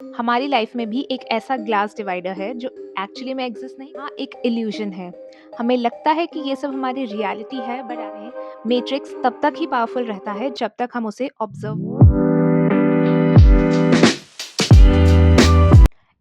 हमारी लाइफ में भी एक ऐसा ग्लास डिवाइडर है जो एक्चुअली में एग्जिस्ट नहीं, हाँ एक इल्यूजन है। हमें लगता है कि ये सब हमारी रियलिटी है, बट हमें मैट्रिक्स तब तक ही पावरफुल रहता है जब तक हम उसे ऑब्जर्व।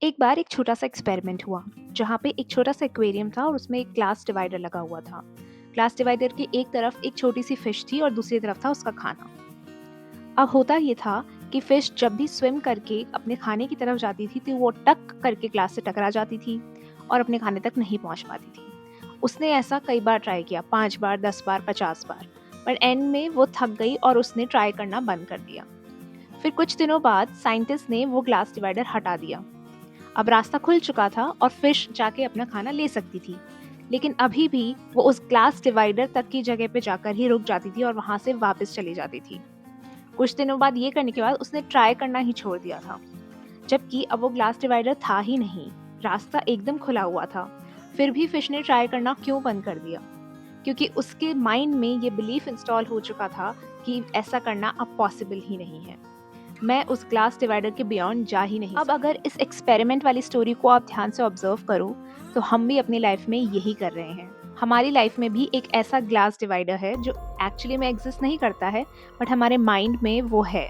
एक बार एक छोटा सा एक्सपेरिमेंट हुआ जहाँ पे एक छोटा सा एक्वेरियम था और उसमें एक ग्लास डिवाइडर लगा हुआ था। ग्लास डिवाइडर की एक तरफ एक छोटी सी फिश थी और दूसरी तरफ था उसका खाना। अब होता ये था कि फिश जब भी स्विम करके अपने खाने की तरफ जाती थी तो वो टक करके ग्लास से टकरा जाती थी और अपने खाने तक नहीं पहुंच पाती थी। उसने ऐसा कई बार ट्राई किया, 5 बार, 10 बार, 50 बार, पर एंड में वो थक गई और उसने ट्राई करना बंद कर दिया। फिर कुछ दिनों बाद साइंटिस्ट ने वो ग्लास डिवाइडर हटा दिया। अब रास्ता खुल चुका था और फिश जाके अपना खाना ले सकती थी, लेकिन अभी भी वो उस ग्लास डिवाइडर तक की जगह पे जाकर ही रुक जाती थी और वहां से वापस चली जाती थी। कुछ दिनों बाद ये करने के बाद उसने ट्राई करना ही छोड़ दिया था, जबकि अब वो ग्लास डिवाइडर था ही नहीं, रास्ता एकदम खुला हुआ था। फिर भी फिश ने ट्राई करना क्यों बंद कर दिया? क्योंकि उसके माइंड में ये बिलीफ इंस्टॉल हो चुका था कि ऐसा करना अब पॉसिबल ही नहीं है। मैं उस ग्लास डिवाइडर के बियॉन्ड जा ही नहीं। अब अगर इस एक्सपेरिमेंट वाली स्टोरी को आप ध्यान से ऑब्जर्व करो तो हम भी अपनी लाइफ में यही कर रहे हैं। हमारी लाइफ में भी एक ऐसा ग्लास डिवाइडर है जो एक्चुअली में एग्जिस्ट नहीं करता है, बट हमारे माइंड में वो है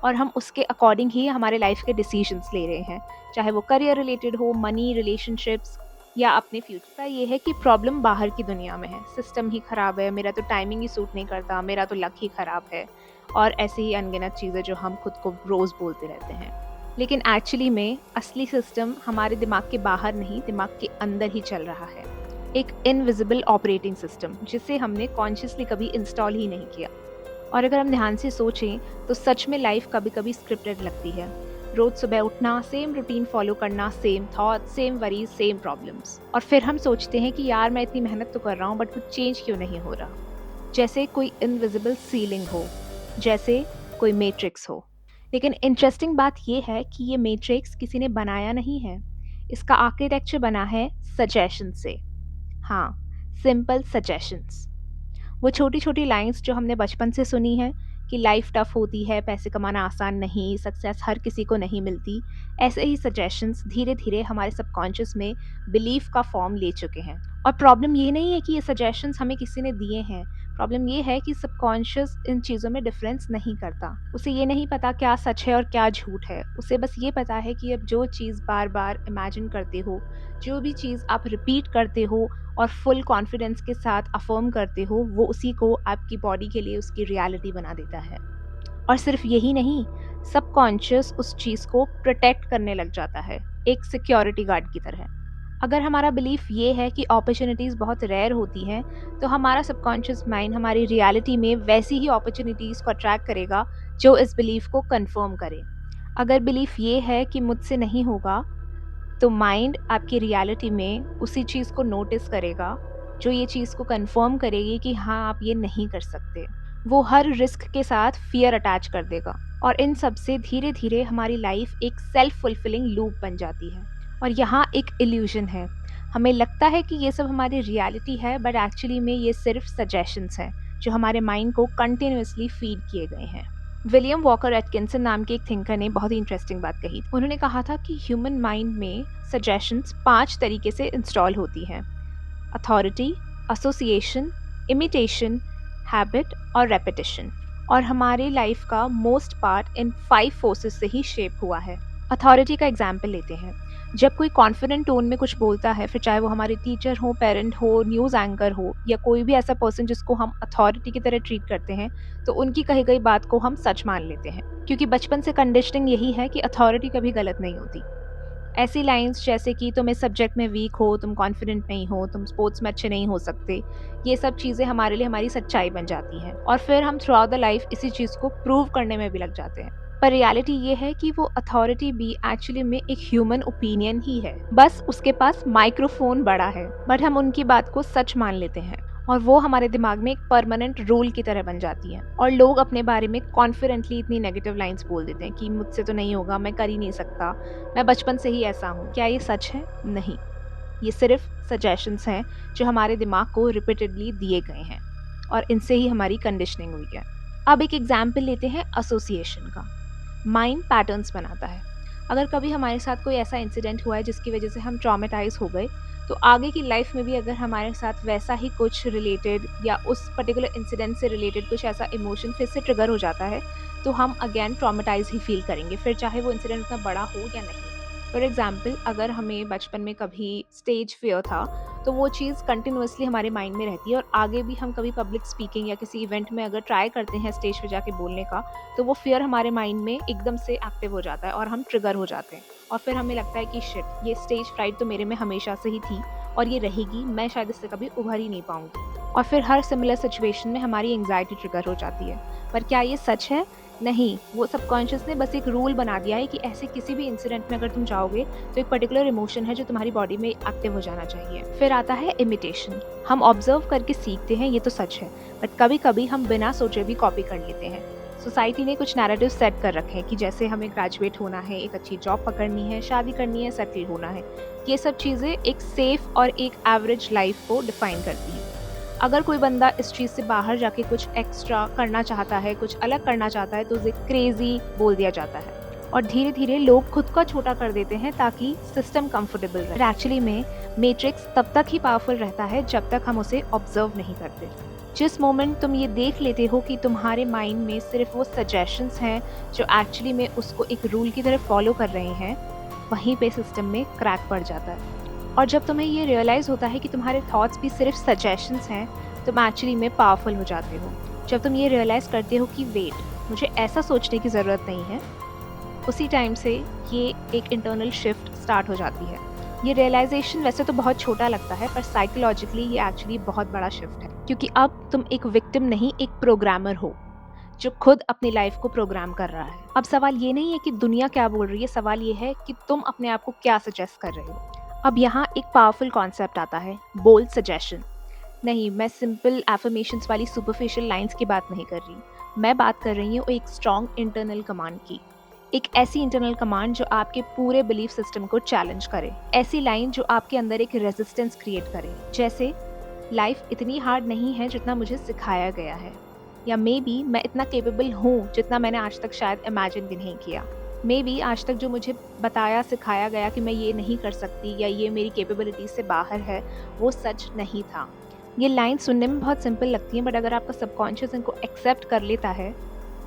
और हम उसके अकॉर्डिंग ही हमारे लाइफ के डिसीजंस ले रहे हैं, चाहे वो करियर रिलेटेड हो, मनी, रिलेशनशिप्स या अपने फ्यूचर का। ये है कि प्रॉब्लम बाहर की दुनिया में है, सिस्टम ही खराब है, मेरा तो टाइमिंग ही सूट नहीं करता, मेरा तो लक ही खराब है, और ऐसे ही अनगिनत चीज़ें जो हम खुद को रोज़ बोलते रहते हैं। लेकिन एक्चुअली में असली सिस्टम हमारे दिमाग के बाहर नहीं, दिमाग के अंदर ही चल रहा है। एक इनविजिबल ऑपरेटिंग सिस्टम जिसे हमने कॉन्शियसली कभी इंस्टॉल ही नहीं किया। और अगर हम ध्यान से सोचें तो सच में लाइफ कभी कभी स्क्रिप्टेड लगती है। रोज सुबह उठना, सेम रूटीन फॉलो करना, same thought, same worries, same problems, और फिर हम सोचते हैं कि यार मैं इतनी मेहनत तो कर रहा हूँ बट कुछ चेंज क्यों नहीं हो रहा। जैसे कोई इनविजिबल सीलिंग हो, जैसे कोई मैट्रिक्स हो। लेकिन इंटरेस्टिंग बात यह है कि ये मैट्रिक्स किसी ने बनाया नहीं है, इसका आर्किटेक्चर बना है सजेशन से। हाँ, सिंपल सजेशंस। वो छोटी छोटी लाइंस जो हमने बचपन से सुनी है कि लाइफ टफ होती है, पैसे कमाना आसान नहीं, सक्सेस हर किसी को नहीं मिलती। ऐसे ही सजेशंस धीरे धीरे हमारे सबकॉन्शियस में बिलीफ का फॉर्म ले चुके हैं। और प्रॉब्लम ये नहीं है कि ये सजेशंस हमें किसी ने दिए हैं, प्रॉब्लम ये है कि सबकॉन्शियस इन चीज़ों में डिफरेंस नहीं करता। उसे ये नहीं पता क्या सच है और क्या झूठ है। उसे बस ये पता है कि अब जो चीज़ बार बार इमेजिन करते हो, जो भी चीज़ आप रिपीट करते हो और फुल कॉन्फिडेंस के साथ अफर्म करते हो, वो उसी को आपकी बॉडी के लिए उसकी रियलिटी बना देता है। और सिर्फ यही नहीं, सबकॉन्शियस उस चीज़ को प्रोटेक्ट करने लग जाता है, एक सिक्योरिटी गार्ड की तरह। अगर हमारा बिलीफ ये है कि अपॉर्चुनिटीज़ बहुत रेयर होती हैं, तो हमारा सबकॉन्शियस माइंड हमारी रियलिटी में वैसी ही अपॉर्चुनिटीज़ को अट्रैक्ट करेगा जो इस बिलीफ को कंफर्म करे। अगर बिलीफ ये है कि मुझसे नहीं होगा, तो माइंड आपकी रियलिटी में उसी चीज़ को नोटिस करेगा जो ये चीज़ को कंफर्म करेगी कि हाँ आप ये नहीं कर सकते। वो हर रिस्क के साथ फियर अटैच कर देगा और इन सब से धीरे धीरे हमारी लाइफ एक सेल्फ फुलफिलिंग लूप बन जाती है। और यहाँ एक इल्यूजन है, हमें लगता है कि ये सब हमारी रियलिटी है, बट एक्चुअली में ये सिर्फ सजेशंस हैं जो हमारे माइंड को कंटिन्यूसली फीड किए गए हैं। विलियम वॉकर एटकिंसन नाम के एक थिंकर ने बहुत ही इंटरेस्टिंग बात कही। उन्होंने कहा था कि ह्यूमन माइंड में सजेशंस 5 तरीके से इंस्टॉल होती हैं: अथॉरिटी, एसोसिएशन, इमिटेशन, हैबिट और रेपिटेशन। और हमारे लाइफ का मोस्ट पार्ट इन 5 फोर्सेस से ही शेप हुआ है। अथॉरिटी का एग्जाम्पल लेते हैं। जब कोई कॉन्फिडेंट टोन में कुछ बोलता है, फिर चाहे वो हमारे टीचर हो, पेरेंट हो, न्यूज़ एंकर हो, या कोई भी ऐसा पर्सन जिसको हम अथॉरिटी की तरह ट्रीट करते हैं, तो उनकी कही गई बात को हम सच मान लेते हैं, क्योंकि बचपन से कंडीशनिंग यही है कि अथॉरिटी कभी गलत नहीं होती। ऐसी लाइंस जैसे कि तुम इस सब्जेक्ट में वीक हो, तुम कॉन्फिडेंट नहीं हो, तुम स्पोर्ट्स में अच्छे नहीं हो सकते, ये सब चीज़ें हमारे लिए हमारी सच्चाई बन जाती हैं और फिर हम थ्रू आउट द लाइफ इसी चीज़ को प्रूव करने में भी लग जाते हैं। पर रियलिटी ये है कि वो अथॉरिटी भी एक्चुअली में एक ह्यूमन ओपिनियन ही है, बस उसके पास माइक्रोफोन बड़ा है, बट हम उनकी बात को सच मान लेते हैं और वो हमारे दिमाग में एक परमानेंट रूल की तरह बन जाती है। और लोग अपने बारे में कॉन्फिडेंटली इतनी नेगेटिव लाइंस बोल देते हैं कि मुझसे तो नहीं होगा, मैं कर ही नहीं सकता, मैं बचपन से ही ऐसा हूँ। क्या ये सच है? नहीं, ये सिर्फ सजेशंस हैं जो हमारे दिमाग को रिपीटेडली दिए गए हैं और इनसे ही हमारी कंडीशनिंग हुई है। अब एक एग्जाम्पल लेते हैं एसोसिएशन का। माइंड पैटर्न्स बनाता है। अगर कभी हमारे साथ कोई ऐसा इंसिडेंट हुआ है जिसकी वजह से हम ट्रॉमेटाइज़ हो गए, तो आगे की लाइफ में भी अगर हमारे साथ वैसा ही कुछ रिलेटेड या उस पर्टिकुलर इंसिडेंट से रिलेटेड कुछ ऐसा इमोशन फिर से ट्रिगर हो जाता है, तो हम अगेन ट्रॉमेटाइज़ ही फ़ील करेंगे, फिर चाहे वो इंसिडेंट उतना बड़ा हो या नहीं। फॉर एग्ज़ाम्पल, अगर हमें बचपन में कभी स्टेज फ़ियर था, तो वो चीज़ कंटिन्यूअसली हमारे माइंड में रहती है और आगे भी हम कभी पब्लिक स्पीकिंग या किसी इवेंट में अगर ट्राई करते हैं स्टेज पे जाके बोलने का, तो वो फ़ियर हमारे माइंड में एकदम से एक्टिव हो जाता है और हम ट्रिगर हो जाते हैं। और फिर हमें लगता है कि शिट, ये स्टेज फ्राइट तो मेरे में हमेशा से ही थी और ये रहेगी, मैं शायद इससे कभी उभर ही नहीं पाऊँगी। और फिर हर सिमिलर सिचुएशन में हमारी एंग्ज़ायटी ट्रिगर हो जाती है। पर क्या ये सच है? नहीं, वो सबकॉन्शियस ने बस एक रूल बना दिया है कि ऐसे किसी भी इंसिडेंट में अगर तुम जाओगे, तो एक पर्टिकुलर इमोशन है जो तुम्हारी बॉडी में एक्टिव हो जाना चाहिए। फिर आता है इमिटेशन। हम ऑब्जर्व करके सीखते हैं, ये तो सच है, बट कभी-कभी हम बिना सोचे भी कॉपी कर लेते हैं। सोसाइटी ने कुछ नैरेटिव सेट कर रखे हैं कि जैसे हमें ग्रेजुएट होना है, एक अच्छी जॉब पकड़नी है, शादी करनी है, सेटल होना है। ये सब चीज़ें एक सेफ और एक एवरेज लाइफ को डिफाइन करती हैं। अगर कोई बंदा इस चीज़ से बाहर जाके कुछ एक्स्ट्रा करना चाहता है, कुछ अलग करना चाहता है, तो उसे क्रेज़ी बोल दिया जाता है। और धीरे-धीरे लोग खुद को छोटा कर देते हैं ताकि सिस्टम कंफर्टेबल रहे। एक्चुअली में मैट्रिक्स तब तक ही पावरफुल रहता है जब तक हम उसे ऑब्जर्व नहीं करते। जिस मोमेंट तुम ये देख लेते हो कि तुम्हारे माइंड में सिर्फ वो सजेशंस हैं जो एक्चुअली में उसको एक रूल की तरह फॉलो कर रहे हैं, वहीं पे सिस्टम में क्रैक पड़ जाता है। और जब तुम्हें ये रियलाइज़ होता है कि तुम्हारे थॉट्स भी सिर्फ सजेशंस हैं, तुम एक्चुअली में पावरफुल हो जाते हो। जब तुम ये रियलाइज़ करते हो कि वेट, मुझे ऐसा सोचने की ज़रूरत नहीं है, उसी टाइम से ये एक इंटरनल शिफ्ट स्टार्ट हो जाती है। ये रियलाइजेशन वैसे तो बहुत छोटा लगता है, पर साइकोलॉजिकली ये एक्चुअली बहुत बड़ा शिफ्ट है, क्योंकि अब तुम एक विक्टिम नहीं, एक प्रोग्रामर हो जो खुद अपनी लाइफ को प्रोग्राम कर रहा है। अब सवाल ये नहीं है कि दुनिया क्या बोल रही है, सवाल ये है कि तुम अपने आप को क्या सजेस्ट कर रहे हो। अब यहाँ एक पावरफुल कॉन्सेप्ट आता है, बोल्ड सजेशन। नहीं, मैं सिंपल एफर्मेशंस वाली सुपरफिशियल लाइंस की बात नहीं कर रही। मैं बात कर रही हूँ एक स्ट्रॉन्ग इंटरनल कमांड की। एक ऐसी इंटरनल कमांड जो आपके पूरे बिलीफ सिस्टम को चैलेंज करे। ऐसी लाइन जो आपके अंदर एक रेजिस्टेंस क्रिएट करे। जैसे, लाइफ इतनी हार्ड नहीं है जितना मुझे सिखाया गया है। या मे बी मैं इतना केपेबल हूँ जितना मैंने आज तक शायद इमेजिन भी नहीं किया। मे बी आज तक जो मुझे बताया सिखाया गया कि मैं ये नहीं कर सकती या ये मेरी कैपेबिलिटीज से बाहर है, वो सच नहीं था। ये लाइन सुनने में बहुत सिंपल लगती है, बट अगर आपका सबकॉन्शियस इनको एक्सेप्ट कर लेता है,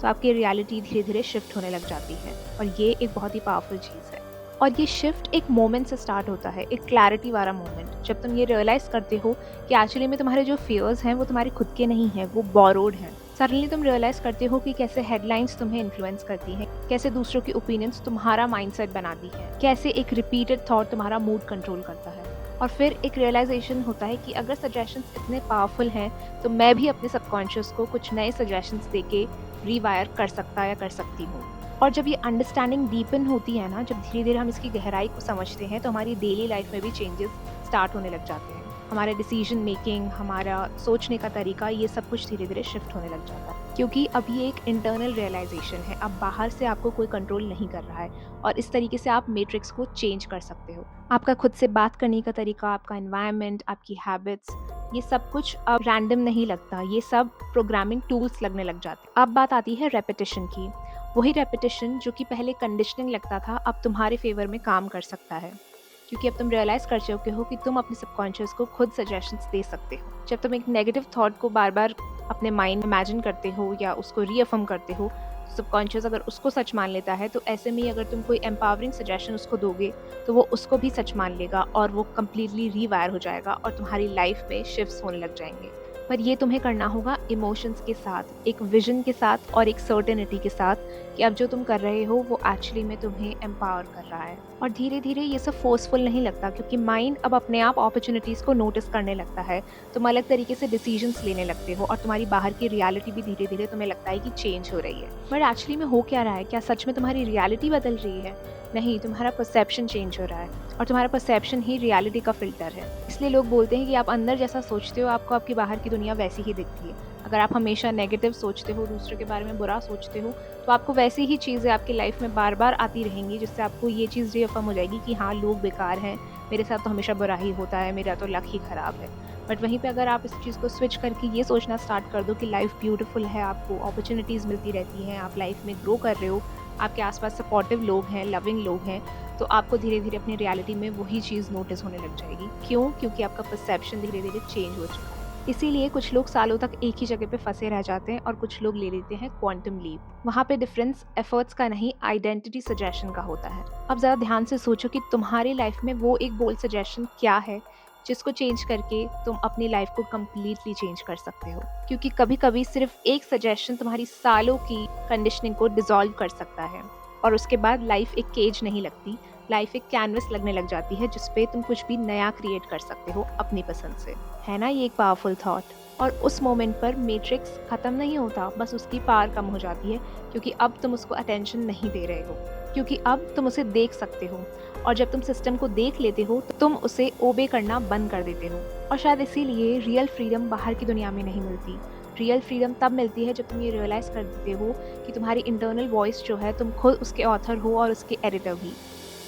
तो आपकी रियलिटी धीरे धीरे शिफ्ट होने लग जाती है। और ये एक बहुत ही पावरफुल चीज़ है। और ये शिफ्ट एक मोमेंट से स्टार्ट होता है, एक क्लैरिटी वाला मोमेंट, जब तुम ये रियलाइज़ करते हो कि एक्चुअली में तुम्हारे जो फियर्स हैं वो तुम्हारे खुद के नहीं हैं, वो बोरोड हैं। सडनली तुम रियलाइज़ करते हो कि कैसे हेडलाइंस तुम्हें इन्फ्लुएंस करती हैं, कैसे दूसरों की ओपिनियंस तुम्हारा माइंडसेट बनाती हैं, कैसे एक रिपीटेड थॉट तुम्हारा मूड कंट्रोल करता है। और फिर एक रियलाइजेशन होता है कि अगर सजेशंस इतने पावरफुल हैं, तो मैं भी अपने सबकॉन्शियस को कुछ नए सजेशंस देके रीवायर कर सकता या कर सकती हूँ। और जब ये अंडरस्टैंडिंग डीपन होती है ना, जब धीरे धीरे हम इसकी गहराई को समझते हैं, तो हमारी डेली लाइफ में भी चेंजेस स्टार्ट होने लग जाते हैं। हमारा डिसीजन मेकिंग, हमारा सोचने का तरीका, ये सब कुछ धीरे धीरे शिफ्ट होने लग जाता है। क्योंकि अब ये एक इंटरनल रियलाइजेशन है, अब बाहर से आपको कोई कंट्रोल नहीं कर रहा है। और इस तरीके से आप मैट्रिक्स को चेंज कर सकते हो। आपका खुद से बात करने का तरीका, आपका एनवायरनमेंट, आपकी हैबिट्स, ये सब कुछ अब रैंडम नहीं लगता, ये सब प्रोग्रामिंग टूल्स लगने लग जाते हैं। अब बात आती है रेपिटेशन की। वही रेपिटेशन जो कि पहले कंडीशनिंग लगता था, अब तुम्हारे फेवर में काम कर सकता है। क्योंकि अब तुम रियलाइज़ कर चुके हो कि तुम अपने सबकॉन्शियस को खुद सजेशंस दे सकते हो। जब तुम एक नेगेटिव थॉट को बार बार अपने माइंड में इमेजिन करते हो या उसको रीअफर्म करते हो, सबकॉन्शियस अगर उसको सच मान लेता है, तो ऐसे में ही अगर तुम कोई एम्पावरिंग सजेशन उसको दोगे, तो वो उसको भी सच मान लेगा और वो कम्प्लीटली रीवायर हो जाएगा और तुम्हारी लाइफ में शिफ्ट्स होने लग जाएंगे। पर ये तुम्हें करना होगा इमोशंस के साथ, एक विजन के साथ और एक सर्टेनिटी के साथ कि अब जो तुम कर रहे हो वो एक्चुअली में तुम्हें एम्पावर कर रहा है। और धीरे धीरे ये सब फोर्सफुल नहीं लगता, क्योंकि माइंड अब अपने आप अपॉर्चुनिटीज़ को नोटिस करने लगता है। तुम अलग तरीके से डिसीजंस लेने लगते हो और तुम्हारी बाहर की रियलिटी भी धीरे धीरे तुम्हें लगता है कि चेंज हो रही है। बट एक्चुअली में हो क्या रहा है? क्या सच में तुम्हारी रियलिटी बदल रही है? नहीं, तुम्हारा परसेप्शन चेंज हो रहा है और तुम्हारा परसेप्शन ही रियलिटी का फिल्टर है। इसलिए लोग बोलते हैं कि आप अंदर जैसा सोचते हो, आपको आपकी बाहर की दुनिया वैसी ही दिखती है। अगर आप हमेशा नेगेटिव सोचते हो, दूसरों के बारे में बुरा सोचते हो, तो आपको वैसी ही चीज़ें आपकी लाइफ में बार बार आती रहेंगी, जिससे आपको ये चीज़ रीअफर्म हो जाएगी कि हाँ, लोग बेकार हैं, मेरे साथ तो हमेशा बुरा ही होता है, मेरा तो लक ही ख़राब है। बट वहीं पे अगर आप इस चीज़ को स्विच करके ये सोचना स्टार्ट कर दो कि लाइफ ब्यूटीफुल है, आपको अपॉर्चुनिटीज़ मिलती रहती हैं, आप लाइफ में ग्रो कर रहे हो, आपके आस-पास सपोर्टिव लोग हैं, लविंग लोग हैं, तो आपको धीरे-धीरे अपनी रियलिटी में वही चीज़ नोटिस होने लग जाएगी। क्यों? क्योंकि आपका परसेप्शन धीरे-धीरे चेंज हो चुका है। इसीलिए कुछ लोग सालों तक एक ही जगह पे फँसे रह जाते हैं और कुछ लोग ले लेते हैं क्वांटम लीप। वहाँ पे डिफरेंस एफर्ट्स का नहीं, आइडेंटिटी सजेशन का होता है। अब ज़रा ध्यान से सोचो कि तुम्हारी लाइफ में वो एक बोल्ड सजेशन क्या है, जिसको चेंज करके तुम अपनी लाइफ को कंप्लीटली चेंज कर सकते हो। क्योंकि कभी-कभी सिर्फ एक सजेशन तुम्हारी सालों की कंडीशनिंग को डिसॉल्व कर सकता है और उसके बाद लाइफ एक केज नहीं लगती, लाइफ एक कैनवस लगने लग जाती है जिस पे तुम कुछ भी नया क्रिएट कर सकते हो अपनी पसंद से। है ना ये एक पावरफुल थॉट? और उस मोमेंट पर मैट्रिक्स खत्म नहीं होता, बस उसकी पावर कम हो जाती है क्योंकि अब तुम उसको अटेंशन नहीं दे रहे हो, क्योंकि अब तुम उसे देख सकते हो और जब तुम सिस्टम को देख लेते हो तो तुम उसे ओबे करना बंद कर देते हो। और शायद इसीलिए रियल फ्रीडम बाहर की दुनिया में नहीं मिलती। रियल फ्रीडम तब मिलती है जब तुम ये रियलाइज़ कर देते हो कि तुम्हारी इंटरनल वॉइस जो है, तुम खुद उसके ऑथर हो और उसके एडिटर भी।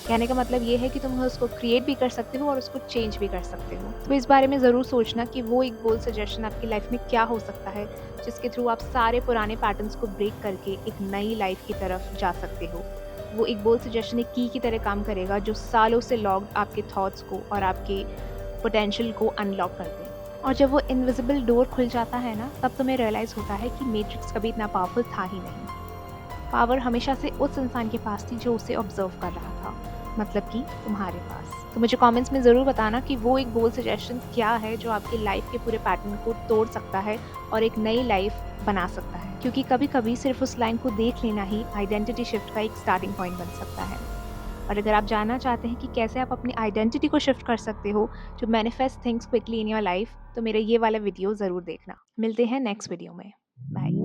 कहने का मतलब ये है कि तुम उसको क्रिएट भी कर सकते हो और उसको चेंज भी कर सकते हो। तो इस बारे में ज़रूर सोचना कि वो एक बोल्ड सजेशन आपकी लाइफ में क्या हो सकता है, जिसके थ्रू आप सारे पुराने पैटर्न्स को ब्रेक करके एक नई लाइफ की तरफ जा सकते हो। वो एक बोल्ड सजेशन एक की तरह काम करेगा जो सालों से लॉक्ड आपके थॉट्स को और आपके पोटेंशियल को अनलॉक कर दे। और जब वो इनविजिबल डोर खुल जाता है ना, तब तुम्हें रियलाइज़ होता है कि मैट्रिक्स कभी इतना पावरफुल था ही नहीं। पावर हमेशा से उस इंसान के पास थी जो उसे ऑब्जर्व कर रहा था, मतलब कि तुम्हारे पास। तो मुझे कमेंट्स में ज़रूर बताना कि वो एक बोल्ड सजेशन क्या है जो आपकी लाइफ के पूरे पैटर्न को तोड़ सकता है और एक नई लाइफ बना सकता है। क्योंकि कभी-कभी सिर्फ उस लाइन को देख लेना ही आइडेंटिटी शिफ्ट का एक स्टार्टिंग पॉइंट बन सकता है। और अगर आप जानना चाहते हैं कि कैसे आप अपनी आइडेंटिटी को शिफ्ट कर सकते हो to manifest things quickly in your life, तो मेरा ये वाला वीडियो ज़रूर देखना। मिलते हैं नेक्स्ट वीडियो में। बाय।